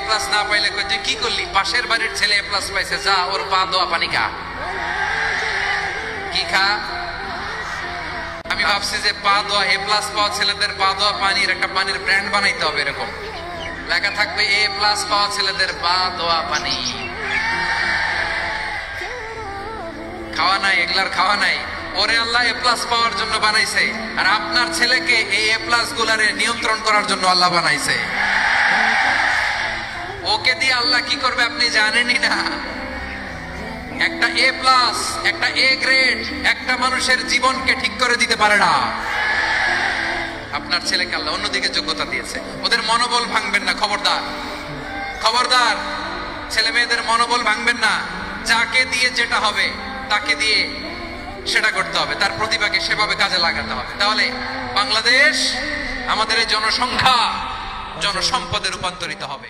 Plus না পাইলে কই তুই কি করলি, পাশের বাড়ির ছেলে এ প্লাস পাইছে, যা ওর পা দোয়া পানি খা। কি খা? আমি ভাবছি যে পা দোয়া এ প্লাস পাওয়া ছেলেদের পা দোয়া পানির একটা পানির ব্র্যান্ড বানাইতে হবে, এরকম লেখা থাকবে এ প্লাস পাওয়া ছেলেদের পা দোয়া পানি। খাওয়া নাই, এগুলার খাওয়া নাই। ওরে আল্লাহ এ প্লাস পাওয়ার জন্য বানাইছে, আর আপনার ছেলেকে এই এ প্লাস গুলারে নিয়ন্ত্রণ করার জন্য আল্লাহ বানাইছে। ওকে দিয়ে আল্লাহ কি করবে আপনি জানেনই না। একটা এ প্লাস, একটা এ গ্রেড একটা মানুষের জীবনকে ঠিক করে দিতে পারে না। আপনার ছেলেকে আল্লাহ অন্যদিকে যোগ্যতা দিয়েছে। ওদের মনোবল ভাঙবেন না, খবরদার খবরদার। ছেলে মেয়েদের মনোবল ভাঙবেন না। যাকে দিয়ে যেটা হবে তাকে দিয়ে সেটা করতে হবে, তার প্রতিভাকে সেভাবে কাজে লাগাতে হবে। তাহলে বাংলাদেশ আমাদের এই জনসংখ্যা জনসম্পদে রূপান্তরিত হবে।